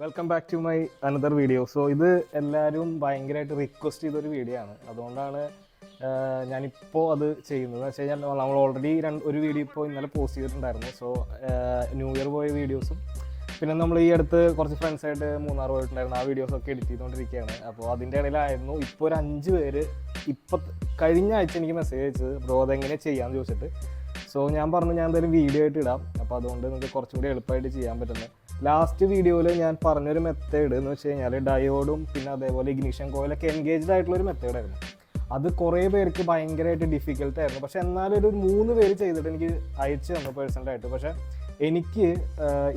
Welcome back to my another video. So ഇത് എല്ലാവരും ഭയങ്കരമായിട്ട് റിക്വസ്റ്റ് ചെയ്തൊരു വീഡിയോ ആണ്. അതുകൊണ്ടാണ് ഞാനിപ്പോൾ അത് ചെയ്യുന്നത്. എന്ന് വെച്ച് കഴിഞ്ഞാൽ നമ്മൾ ഓൾറെഡി ഒരു വീഡിയോ ഇപ്പോൾ ഇന്നലെ പോസ്റ്റ് ചെയ്തിട്ടുണ്ടായിരുന്നു. സോ ന്യൂ ഇയർ പോയ വീഡിയോസും പിന്നെ നമ്മൾ ഈ അടുത്ത് കുറച്ച് ഫ്രണ്ട്സായിട്ട് മൂന്നാർ പോയിട്ടുണ്ടായിരുന്നു. ആ വീഡിയോസൊക്കെ എഡിറ്റ് ചെയ്തുകൊണ്ടിരിക്കുകയാണ്. അപ്പോൾ അതിൻ്റെ ഇടയിലായിരുന്നു ഇപ്പോൾ ഒരു 5 പേര് കഴിഞ്ഞ ആഴ്ച എനിക്ക് മെസ്സേജ് അയച്ചത്, ബ്രോ അതെങ്ങനെ ചെയ്യാമെന്ന് ചോദിച്ചിട്ട്. സോ ഞാൻ പറഞ്ഞു ഞാൻ എന്തായാലും വീഡിയോ ആയിട്ട് ഇടാം. അപ്പോൾ അതുകൊണ്ട് നമുക്ക് കുറച്ചും കൂടി എളുപ്പമായിട്ട് ചെയ്യാൻ പറ്റുന്നത്. ലാസ്റ്റ് വീഡിയോയിൽ ഞാൻ പറഞ്ഞൊരു മെത്തേഡ് എന്ന് വെച്ച് കഴിഞ്ഞാൽ ഡയോഡും പിന്നെ അതേപോലെ ഇഗ്നിഷൻ കോയിലൊക്കെ എൻഗേജ്ഡ് ആയിട്ടുള്ളൊരു മെത്തേഡായിരുന്നു. അത് കുറേ പേർക്ക് ഭയങ്കരമായിട്ട് ഡിഫിക്കൽട്ടായിരുന്നു. പക്ഷേ എന്നാലും ഒരു 3 പേര് ചെയ്തിട്ട് എനിക്ക് അയച്ചു തന്നു പേഴ്സണലായിട്ട്. പക്ഷേ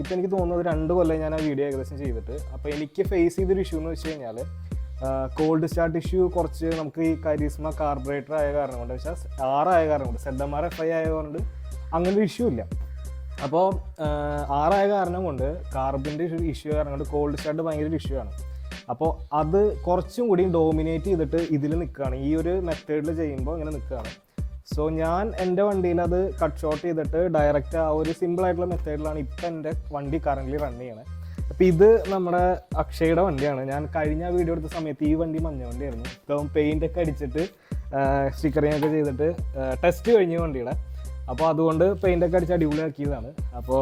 ഇപ്പം എനിക്ക് തോന്നുന്നത് 2 കൊല്ലം ഞാൻ ആ വീഡിയോ ഏകദേശം ചെയ്തിട്ട്. അപ്പോൾ എനിക്ക് ഫേസ് ചെയ്തൊരു ഇഷ്യൂ എന്ന് വെച്ച് കഴിഞ്ഞാൽ കോൾഡ് സ്റ്റാർട്ട് ഇഷ്യൂ കുറച്ച് നമുക്ക് ഈ കരിസ്മ കാർബറേറ്റർ ആയ കാരണം കൊണ്ട്, പക്ഷേ ആയ കാരണം കൊണ്ട്, ZMR-FI ആയതുകൊണ്ട് അങ്ങനെ ഒരു ഇഷ്യൂ ഇല്ല. അപ്പോൾ ആയ കാരണം കൊണ്ട് കാർബിൻ്റെ ഇഷ്യൂ കാരണം കൊണ്ട് കോൾഡ് സ്റ്റാർട്ട് ഭയങ്കര ഇഷ്യൂ ആണ്. അപ്പോൾ അത് കുറച്ചും കൂടി ഡോമിനേറ്റ് ചെയ്തിട്ട് ഇതിൽ നിൽക്കുകയാണ്, ഈ ഒരു മെത്തേഡിൽ ചെയ്യുമ്പോൾ ഇങ്ങനെ നിൽക്കുകയാണ്. സോ ഞാൻ എൻ്റെ വണ്ടിയിൽ അത് കട്ട് ഷോർട്ട് ചെയ്തിട്ട് ഡയറക്റ്റ് ആ ഒരു സിമ്പിളായിട്ടുള്ള മെത്തേഡിലാണ് ഇപ്പം എൻ്റെ വണ്ടി കറൻ്റ് റൺ ചെയ്യണത്. അപ്പോൾ ഇത് നമ്മുടെ അക്ഷയുടെ വണ്ടിയാണ്. ഞാൻ കഴിഞ്ഞ വീഡിയോ എടുത്ത സമയത്ത് ഈ വണ്ടി മഞ്ഞ വണ്ടിയായിരുന്നു. ഇപ്പം പെയിൻ്റൊക്കെ അടിച്ചിട്ട് സ്റ്റിക്കറിങ് ഒക്കെ ചെയ്തിട്ട് ടെസ്റ്റ് കഴിഞ്ഞ വണ്ടിയുടെ. അപ്പോൾ അതുകൊണ്ട് പെയിൻ്റൊക്കെ അടിച്ച് അടിപൊളിയാക്കിയതാണ്. അപ്പോൾ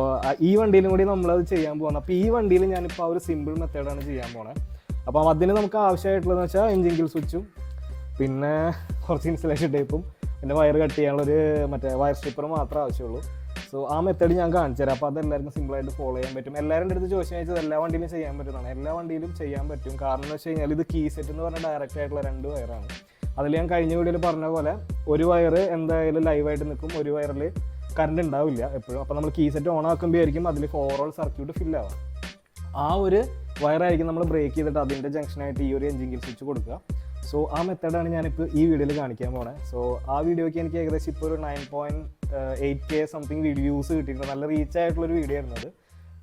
ഈ വണ്ടിയിലും കൂടി നമ്മളത് ചെയ്യാൻ പോകുന്നത്. അപ്പോൾ ഈ വണ്ടിയിൽ ഞാനിപ്പോൾ ആ ഒരു സിമ്പിൾ മെത്തേഡാണ് ചെയ്യാൻ പോകുന്നത്. അപ്പോൾ അതിന് നമുക്ക് ആവശ്യമായിട്ടുള്ളതെന്ന് വെച്ചാൽ എൻജിൻ കിൽ സ്വിച്ചും പിന്നെ കുറച്ച് ഇൻസുലേഷൻ ടേപ്പും പിന്നെ വയർ കട്ട് ചെയ്യാനുള്ളൊരു വയർ സ്ട്രിപ്പർ മാത്രമേ ആവശ്യമുള്ളൂ. സോ ആ മെത്തേഡ് ഞാൻ കാണിച്ചു തരാം. അപ്പോൾ അതെല്ലാവർക്കും സിമ്പിളായിട്ട് ഫോളോ ചെയ്യാൻ പറ്റും. എല്ലാവരുടെ അടുത്ത് ചോദിച്ചാൽ എല്ലാ വണ്ടിയിലും ചെയ്യാൻ പറ്റുന്നതാണ്. എല്ലാ വണ്ടിയിലും ചെയ്യാൻ പറ്റും. കാരണം എന്ന് വെച്ച് കഴിഞ്ഞാൽ ഇത് കീ സെറ്റ് എന്ന് പറഞ്ഞാൽ ഡയറക്റ്റ് ആയിട്ടുള്ള 2 വയറാണ്. അതിൽ ഞാൻ കഴിഞ്ഞ വീഡിയോയിൽ പറഞ്ഞ പോലെ ഒരു വയർ എന്തായാലും ലൈവായിട്ട് നിൽക്കും, ഒരു വയറിൽ കറണ്ട് ഉണ്ടാവില്ല എപ്പോഴും. അപ്പോൾ നമ്മൾ കീ സെറ്റ് ഓൺ ആക്കുമ്പോഴായിരിക്കും അതിൽ ഓവറോൾ സർക്യൂട്ട് ഫില്ലാവുക. ആ ഒരു വയറായിരിക്കും നമ്മൾ ബ്രേക്ക് ചെയ്തിട്ട് അതിൻ്റെ ജംഗ്ഷനായിട്ട് ഈ ഒരു എൻജിൻ കിൽ സ്വിച്ച് കൊടുക്കുക. സോ ആ മെത്തേഡാണ് ഞാനിപ്പോൾ ഈ വീഡിയോയിൽ കാണിക്കാൻ പോകുന്നത്. സോ ആ വീഡിയോയ്ക്ക് എനിക്ക് ഏകദേശം ഇപ്പോൾ ഒരു 9.8K സംതിങ് വ്യൂസ് കിട്ടിയിട്ടുണ്ട്. നല്ല റീച്ച് ആയിട്ടുള്ളൊരു വീഡിയോ ആയിരുന്നത്.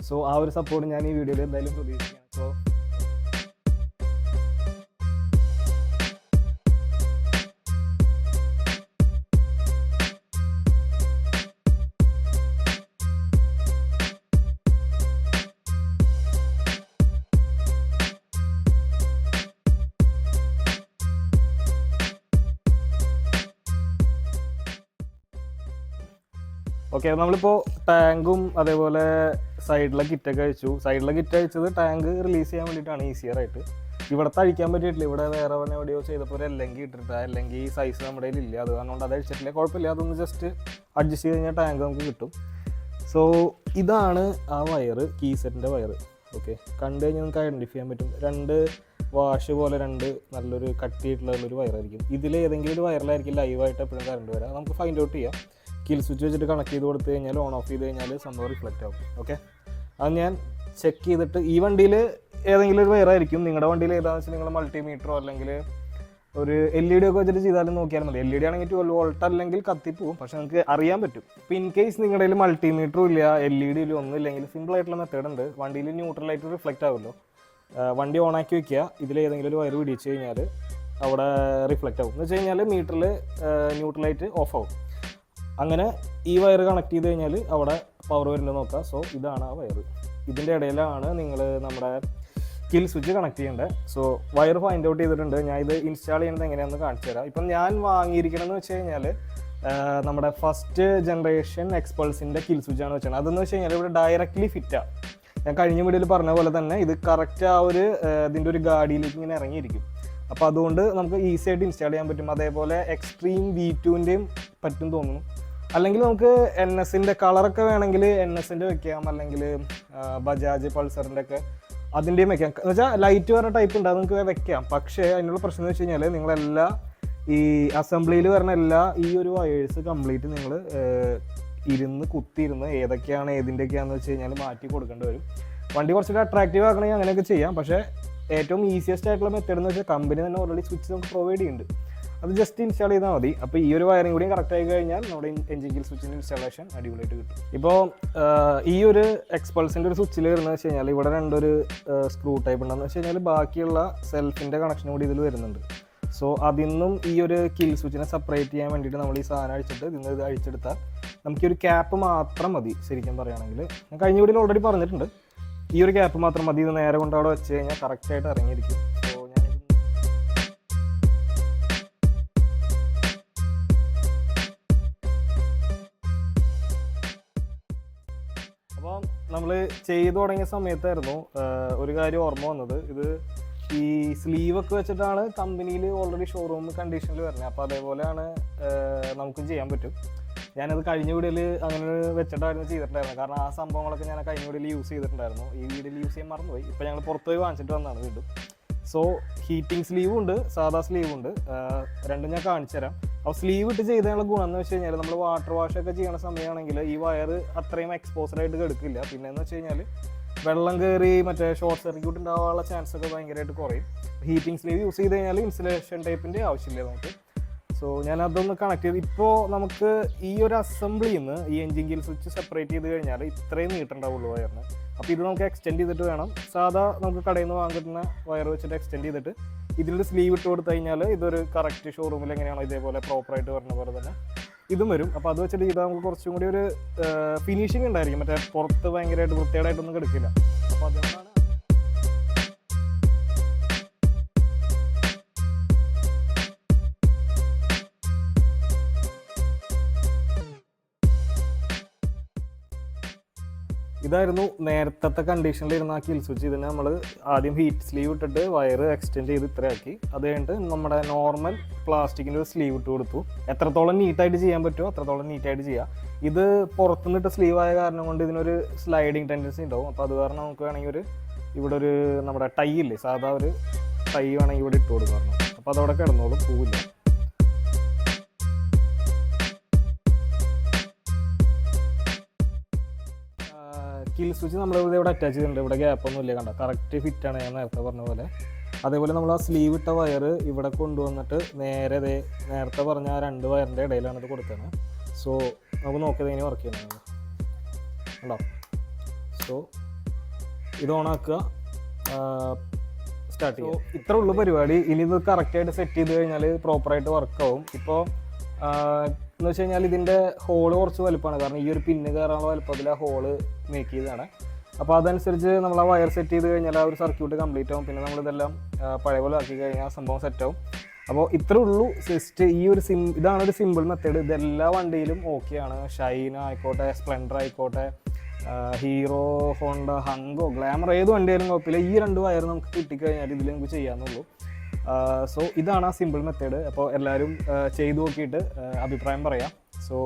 സോ ആ ഒരു സപ്പോർട്ട് ഞാൻ ഈ വീഡിയോയിൽ എന്തായാലും പ്രതീക്ഷിക്കുകയാണ്. സോ ഓക്കെ, നമ്മളിപ്പോൾ ടാങ്കും അതേപോലെ സൈഡിലെ കിറ്റൊക്കെ അയച്ചു. സൈഡിലെ കിറ്റ് അയച്ചത് ടാങ്ക് റിലീസ് ചെയ്യാൻ വേണ്ടിയിട്ടാണ്, ഈസിയറായിട്ട്. ഇവിടുത്തെ അഴിക്കാൻ പറ്റിയിട്ടില്ല. ഇവിടെ വേറെ എവിടെയോ ചെയ്തപ്പോൾ ഒരു അല്ലെങ്കിൽ ഇട്ടിട്ട് അല്ലെങ്കിൽ ഈ സൈസ് നമ്മുടെ കയ്യിലില്ല. അത് അതുകൊണ്ട് അത് അഴിച്ചിട്ടില്ല. കുഴപ്പമില്ല, അതൊന്ന് ജസ്റ്റ് അഡ്ജസ്റ്റ് ചെയ്ത് കഴിഞ്ഞാൽ ടാങ്ക് നമുക്ക് കിട്ടും. സോ ഇതാണ് ആ വയറ്, കീ സെറ്റിൻ്റെ വയറ്. ഓക്കെ, കണ്ടു കഴിഞ്ഞാൽ നമുക്ക് ഐഡൻറ്റിഫൈ ചെയ്യാൻ പറ്റും. 2 വാഷ് പോലെ 2 നല്ലൊരു കട്ടിയിട്ടുള്ളൊരു വയറായിരിക്കും. ഇതിൽ ഏതെങ്കിലും ഒരു വയറിലായിരിക്കും ലൈവായിട്ട് എപ്പോഴും കറണ്ട് വരിക. നമുക്ക് ഫൈൻഡ് ഔട്ട് ചെയ്യാം. കിൽ സ്വിച്ച് വെച്ചിട്ട് കണക്ട് ചെയ്ത് കൊടുത്തു കഴിഞ്ഞാൽ ഓൺ ഓഫ് ചെയ്ത് കഴിഞ്ഞാൽ സംഭവം റിഫ്ലക്റ്റ് ആവും. ഓക്കെ, അത് ഞാൻ ചെക്ക് ചെയ്തിട്ട് ഈ വണ്ടിയിൽ ഏതെങ്കിലും ഒരു വയറായിരിക്കും. നിങ്ങളുടെ വണ്ടിയിൽ ഏതാണെന്ന് വെച്ചാൽ നിങ്ങൾ മൾട്ടിമീറ്ററോ അല്ലെങ്കിൽ ഒരു LED ഒക്കെ വെച്ചിട്ട് ചെയ്താലും നോക്കിയാൽ മതി. LED ആണെങ്കിൽ 12 വോൾട്ട് അല്ലെങ്കിൽ കത്തിപ്പോവും, പക്ഷെ നിങ്ങൾക്ക് അറിയാൻ പറ്റും. ഇപ്പോൾ ഇൻ കേസ് നിങ്ങളുടെ കയ്യിൽ മൾട്ടിമീറ്ററും ഇല്ല, LED ഒന്നും ഇല്ലെങ്കിൽ സിമ്പിൾ ആയിട്ടുള്ള മെത്തേഡ് ഉണ്ട്. വണ്ടിയിൽ ന്യൂട്രലായിട്ട് റിഫ്ലക്റ്റ് ആവുമല്ലോ. വണ്ടി ഓണാക്കി വയ്ക്കുക, ഇതിൽ ഏതെങ്കിലും ഒരു വയർ പിടിച്ച് കഴിഞ്ഞാൽ അവിടെ റിഫ്ലക്റ്റ് ആവും. എന്ന് വെച്ച് കഴിഞ്ഞാൽ മീറ്ററിൽ ന്യൂട്രലായിട്ട് ഓഫ് ആവും. അങ്ങനെ ഈ വയർ കണക്ട് ചെയ്ത് കഴിഞ്ഞാൽ അവിടെ പവർ വരുന്നത് നോക്കുക. സോ ഇതാണ് ആ വയർ. ഇതിൻ്റെ ഇടയിലാണ് നിങ്ങൾ നമ്മുടെ കിൽ സ്വിച്ച് കണക്ട് ചെയ്യേണ്ടത്. സോ വയർ ഫൈൻഡ് ഔട്ട് ചെയ്തിട്ടുണ്ട്. ഞാൻ ഇത് ഇൻസ്റ്റാൾ ചെയ്യുന്നത് എങ്ങനെയാണെന്ന് കാണിച്ചു തരാം. ഇപ്പം ഞാൻ വാങ്ങിയിരിക്കണമെന്ന് വെച്ച് കഴിഞ്ഞാൽ നമ്മുടെ ഫസ്റ്റ് ജനറേഷൻ എക്സ്പൾസിൻ്റെ കിൽ സ്വിച്ചാണ് വെച്ചത്. അതെന്ന് വെച്ച് കഴിഞ്ഞാൽ ഇവിടെ ഡയറക്റ്റ്ലി ഫിറ്റാണ്. ഞാൻ കഴിഞ്ഞ വീഡിയോയിൽ പറഞ്ഞ പോലെ തന്നെ ഇത് കറക്റ്റ് ആ ഒരു ഇതിൻ്റെ ഒരു ഗാഡിയിലേക്ക് ഇങ്ങനെ ഇറങ്ങിയിരിക്കും. അപ്പോൾ അതുകൊണ്ട് നമുക്ക് ഈസി ആയിട്ട് ഇൻസ്റ്റാൾ ചെയ്യാൻ പറ്റും. അതേപോലെ എക്സ്ട്രീം V2ൻ്റെയും പറ്റും തോന്നുന്നു. അല്ലെങ്കിൽ നമുക്ക് NSൻ്റെ കളറൊക്കെ വേണമെങ്കിൽ NSൻ്റെ വെക്കാം, അല്ലെങ്കിൽ ബജാജ് പൾസറിൻ്റെ ഒക്കെ അതിൻ്റെയും വെക്കാം. എന്ന് വെച്ചാൽ ലൈറ്റ് വരുന്ന ടൈപ്പ് ഉണ്ട്, അത് നിങ്ങൾക്ക് വെക്കാം. പക്ഷേ അതിനുള്ള പ്രശ്നം എന്ന് വെച്ച് കഴിഞ്ഞാൽ നിങ്ങളെല്ലാ ഈ അസംബ്ലിയിൽ വരുന്ന ഈ ഒരു വയേഴ്സ് കംപ്ലീറ്റ് നിങ്ങൾ കുത്തിയിരുന്ന് ഏതൊക്കെയാണ് ഏതിൻ്റെയൊക്കെയാണെന്ന് വെച്ച് കഴിഞ്ഞാൽ മാറ്റി കൊടുക്കേണ്ടി വരും. വണ്ടി കുറച്ചുകൂടി അട്രാക്റ്റീവ് ആക്കണമെങ്കിൽ അങ്ങനെയൊക്കെ ചെയ്യാം. പക്ഷേ ഏറ്റവും ഈസിയസ്റ്റ് ആയിട്ടുള്ള മെത്തേഡ് എന്ന് വെച്ചാൽ കമ്പനി തന്നെ ഓൾറെഡി സ്വിച്ച് നമുക്ക് പ്രൊവൈഡ് ചെയ്യുന്നുണ്ട്. അത് ജസ്റ്റ് ഇൻസ്റ്റാൾ ചെയ്താൽ മതി. അപ്പോൾ ഈ ഒരു വയറിംഗ് കൂടിയും കറക്റ്റ് ആയി കഴിഞ്ഞാൽ നമ്മുടെ എൻജിൻ കിൽ സ്വിച്ചിൻ്റെ ഇൻസ്റ്റാളേഷൻ അടിപൊളിയായിട്ട് കിട്ടും. ഇപ്പോൾ ഈ ഒരു എക്സ്പൾസിൻ്റെ ഒരു സ്വിച്ചിൽ വരുന്നത് വെച്ച് കഴിഞ്ഞാൽ ഇവിടെ 2 സ്ക്രൂ ടൈപ്പ് ഉണ്ടെന്ന് വെച്ച് കഴിഞ്ഞാൽ ബാക്കിയുള്ള സെൽഫിൻ്റെ കണക്ഷൻ കൂടി ഇതിൽ വരുന്നുണ്ട്. സോ അതിൽ നിന്നും ഈ ഒരു കിൽ സ്വിച്ചിനെ സെപ്പറേറ്റ് ചെയ്യാൻ വേണ്ടിയിട്ട് നമ്മൾ ഈ സാധനം അഴിച്ചിട്ട് ഇത് അഴിച്ചെടുത്താൽ നമുക്കൊരു ക്യാപ്പ് മാത്രം മതി. ശരിക്കും പറയുകയാണെങ്കിൽ ഞാൻ കഴിഞ്ഞ വീഡിയോയിൽ ഓൾറെഡി പറഞ്ഞിട്ടുണ്ട്. ഈ ഒരു ഗ്യാപ്പ് മാത്രം മതി. ഇത് നേരെ കൊണ്ട് അവിടെ വെച്ച് കഴിഞ്ഞാൽ കറക്റ്റായിട്ട് ഇറങ്ങിയിരിക്കും. സോ ഞാൻ അപ്പോൾ നമ്മൾ ചെയ്തു തുടങ്ങിയ സമയത്തായിരുന്നു ഒരു കാര്യം ഓർമ്മ വന്നത്. ഇത് ഈ സ്ലീവൊക്കെ വെച്ചിട്ടാണ് കമ്പനിയിൽ ഓൾറെഡി ഷോറൂം കണ്ടീഷനിൽ വരുന്നത്. അപ്പോൾ അതേപോലെയാണ് നമുക്കും ചെയ്യാൻ പറ്റും. ഞാനത് കഴിഞ്ഞ വീഡിയോയിൽ അങ്ങനെ വെച്ചിട്ടായിരുന്നു ചെയ്തിട്ടുണ്ടായിരുന്നത്. കാരണം ആ സംഭവങ്ങളൊക്കെ ഞാൻ കഴിഞ്ഞ വീഡിയോയിൽ യൂസ് ചെയ്തിട്ടുണ്ടായിരുന്നു. ഈ വീഡിയോയിൽ യൂസ് ചെയ്യാൻ മറന്നുപോയി. ഇപ്പോൾ ഞങ്ങൾ പുറത്ത് പോയി വാങ്ങിച്ചിട്ട് വന്നതാണ് വീണ്ടും. സോ ഹീറ്റിംഗ് സ്ലീവും ഉണ്ട്, സാധാ സ്ലീവും ഉണ്ട്. രണ്ടും ഞാൻ കാണിച്ചു തരാം. അപ്പോൾ സ്ലീവ് ഇട്ട് ചെയ്തതിനുള്ള ഗുണം എന്ന് വെച്ച് കഴിഞ്ഞാൽ നമ്മൾ വാട്ടർ വാഷ് ഒക്കെ ചെയ്യുന്ന സമയമാണെങ്കിൽ ഈ വയർ അത്രയും എക്സ്പോസ്ഡ് ആയിട്ട് കിടക്കില്ല. പിന്നെ എന്ന് വെച്ച് കഴിഞ്ഞാൽ വെള്ളം കയറി മറ്റേ ഷോർട്ട് സർക്യൂട്ട് ഉണ്ടാവാനുള്ള ചാൻസ് ഒക്കെ ഭയങ്കരമായിട്ട് കുറയും. ഹീറ്റിംഗ് സ്ലീവ് യൂസ് ചെയ്ത് കഴിഞ്ഞാൽ ഇൻസുലേഷൻ ടൈപ്പിൻ്റെ ആവശ്യമില്ല നമുക്ക്. സോ ഞാൻ അതൊന്ന് കണക്ട് ചെയ്ത് ഇപ്പോൾ നമുക്ക് ഈ ഒരു അസംബ്ലിയിൽ നിന്ന് ഈ എൻജിൻ ഗിയർ സ്വിച്ച് സെപ്പറേറ്റ് ചെയ്ത് കഴിഞ്ഞാൽ ഇത്രയും നീട്ടുണ്ടാവുള്ളൂ വയറിന്. അപ്പോൾ ഇത് നമുക്ക് എക്സ്റ്റെൻഡ് ചെയ്തിട്ട് വേണം. സാധാ നമുക്ക് കടയിൽ നിന്ന് വാങ്ങിക്കുന്ന വയർ വെച്ചിട്ട് എക്സ്റ്റെൻഡ് ചെയ്തിട്ട് ഇതിൻ്റെ സ്ലീവ് ഇട്ട് കൊടുത്തു കഴിഞ്ഞാൽ ഇതൊരു കറക്റ്റ് ഷോറൂമിൽ എങ്ങനെയാണോ ഇതേപോലെ പ്രോപ്പറായിട്ട് വരുന്ന പോലെ തന്നെ ഇതും വരും. അപ്പോൾ അത് വെച്ചിട്ട് ചെയ്താൽ നമുക്ക് കുറച്ചും കൂടി ഒരു ഫിനിഷിങ് ഉണ്ടായിരിക്കും. മറ്റേ പുറത്ത് ഭയങ്കരമായിട്ട് വൃത്തികേടായിട്ടൊന്നും കിടക്കില്ല. അപ്പോൾ അതുകൊണ്ടാണ് ഇതായിരുന്നു നേരത്തെ കണ്ടീഷനിലിരുന്ന ആ കിൽ സ്വിച്ച്. ഇതിനെ നമ്മൾ ആദ്യം ഹീറ്റ് സ്ലീവ് ഇട്ടിട്ട് വയർ എക്സ്റ്റെൻഡ് ചെയ്ത് ഇത്രയാക്കി. അത് കഴിഞ്ഞിട്ട് നമ്മുടെ നോർമൽ പ്ലാസ്റ്റിക്കിൻ്റെ ഒരു സ്ലീവ് ഇട്ട് കൊടുത്തു. എത്രത്തോളം നീറ്റായിട്ട് ചെയ്യാൻ പറ്റുമോ അത്രത്തോളം നീറ്റായിട്ട് ചെയ്യാം. ഇത് പുറത്തുനിന്നിട്ട് സ്ലീവ് ആയ കാരണം കൊണ്ട് ഇതിനൊരു സ്ലൈഡിങ് ടെൻഡൻസി ഉണ്ടാവും. അപ്പോൾ അത് കാരണം നമുക്ക് വേണമെങ്കിൽ ഇവിടെ ഒരു നമ്മുടെ ടൈ ഇല്ലേ, സാധാ ഒരു ടൈ വേണമെങ്കിൽ ഇവിടെ ഇട്ട് കൊടുക്കണം. അപ്പോൾ അതവിടെ കിടന്നോളും, പോവില്ല. കിൽ സ്വിച്ച് നമ്മൾ ഇവിടെ അറ്റാച്ച് ചെയ്തിട്ടുണ്ട്. ഇവിടെ ഗ്യാപ്പൊന്നും ഇല്ല, കണ്ട കറക്റ്റ് ഫിറ്റാണ് ഞാൻ നേരത്തെ പറഞ്ഞ പോലെ. അതേപോലെ നമ്മൾ ആ സ്ലീവ് ഇട്ട വയർ ഇവിടെ കൊണ്ടുവന്നിട്ട് നേരത്തെ പറഞ്ഞ ആ 2 വയറിൻ്റെ ഇടയിലാണ് ഇത് കൊടുത്തത്. സോ നമുക്ക് നോക്കിയത് ഇങ്ങനെ വർക്ക് ചെയ്യുന്നത് ഉണ്ടോ. സോ ഇത് ഓണാക്കുക, സ്റ്റാർട്ട് ചെയ്യുക. ഇത്ര ഉള്ളു പരിപാടി. ഇനി ഇത് കറക്റ്റായിട്ട് സെറ്റ് ചെയ്ത് കഴിഞ്ഞാൽ പ്രോപ്പറായിട്ട് വർക്കാവും. ഇപ്പോൾ എന്ന് വെച്ച് കഴിഞ്ഞാൽ ഇതിൻ്റെ ഹോള് കുറച്ച് വലുപ്പമാണ്. കാരണം ഈ ഒരു പിന്ന് കയറാനുള്ള വലുപ്പത്തിൽ ആ ഹോള് മേക്ക് ചെയ്തതാണ്. അപ്പോൾ അതനുസരിച്ച് നമ്മൾ ആ വയർ സെറ്റ് ചെയ്ത് കഴിഞ്ഞാൽ ആ ഒരു സർക്യൂട്ട് കംപ്ലീറ്റ് ആവും. പിന്നെ നമ്മളിതെല്ലാം പഴയ പോലെ ആക്കി കഴിഞ്ഞാൽ ആ സംഭവം സെറ്റാവും. അപ്പോൾ ഇത്രേ ഉള്ളൂ ജസ്റ്റ് ഈ ഒരു ഇതാണ് ഒരു സിമ്പിൾ മെത്തേഡ്. ഇതെല്ലാ വണ്ടിയിലും ഓക്കെയാണ്. ഷൈൻ ആയിക്കോട്ടെ, സ്പ്ലെൻഡർ ആയിക്കോട്ടെ, ഹീറോ, ഹോണ്ട, ഹങ്കോ, ഗ്ലാമർ, ഏത് വണ്ടിയായാലും കുഴപ്പമില്ല. ഈ 2 വയർ നമുക്ക് കിട്ടിക്കഴിഞ്ഞാൽ ഇതിൽ നമുക്ക് ചെയ്യാമെന്നുള്ളൂ. സോ ഇതാണ് ആ സിമ്പിൾ മെത്തേഡ്. അപ്പോൾ എല്ലാവരും ചെയ്ത് നോക്കിയിട്ട് അഭിപ്രായം പറയാം. സോ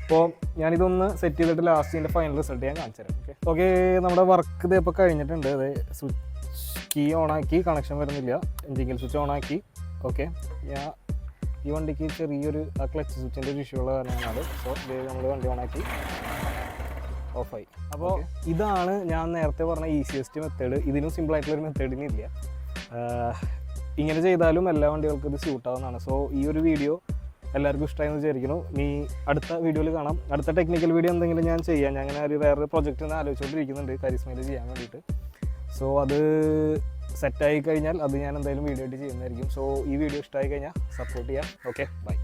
ഇപ്പോൾ ഞാനിതൊന്ന് സെറ്റ് ചെയ്തിട്ട് ലാസ്റ്റ് ഇതിൻ്റെ ഫൈനൽ റിസൾട്ട് ഞാൻ കാണിച്ചു തരാം. ഓക്കെ, നമ്മുടെ വർക്ക് ഇത് ഇപ്പോൾ കഴിഞ്ഞിട്ടുണ്ട്. അത് സ്വിച്ച് കീ ഓണാക്കി, കണക്ഷൻ വരുന്നില്ല. എൻജിൻ ഗിയർ സ്വിച്ച് ഓണാക്കി. ഓക്കെ, ഞാൻ ഈ വണ്ടിക്ക് ചെറിയൊരു ആ ക്ലച്ച് സ്വിച്ചിൻ്റെ ഒരു ഇഷ്യൂ ഉള്ള കാരണമാണ്. സോ നമ്മൾ വണ്ടി ഓണാക്കി ഓഫായി. അപ്പോൾ ഇതാണ് ഞാൻ നേരത്തെ പറഞ്ഞ ഈസിയസ്റ്റ് മെത്തേഡ്. ഇതിനും സിമ്പിളായിട്ടുള്ളൊരു മെത്തേഡിനില്ല. ഇങ്ങനെ ചെയ്താലും എല്ലാ വണ്ടികൾക്കും ഇത് സ്യൂട്ടാവുന്നതാണ്. സോ ഈ ഒരു വീഡിയോ എല്ലാവർക്കും ഇഷ്ടമായെന്ന് വിചാരിക്കുന്നു. ഇനി അടുത്ത വീഡിയോയിൽ കാണാം. അടുത്ത ടെക്നിക്കൽ വീഡിയോ എന്തെങ്കിലും ഞാൻ ചെയ്യാം. ഞാൻ അങ്ങനെ വേറൊരു പ്രൊജക്റ്റ് ആലോചിച്ചുകൊണ്ടിരിക്കുന്നുണ്ട് കരിസ്മയിൽ ചെയ്യാൻ വേണ്ടിയിട്ട്. സോ അത് സെറ്റായി കഴിഞ്ഞാൽ അത് ഞാൻ എന്തായാലും വീഡിയോ ആയിട്ട് ചെയ്യുന്നതായിരിക്കും. സോ ഈ വീഡിയോ ഇഷ്ടമായി കഴിഞ്ഞാൽ സപ്പോർട്ട് ചെയ്യാം. Okay, by.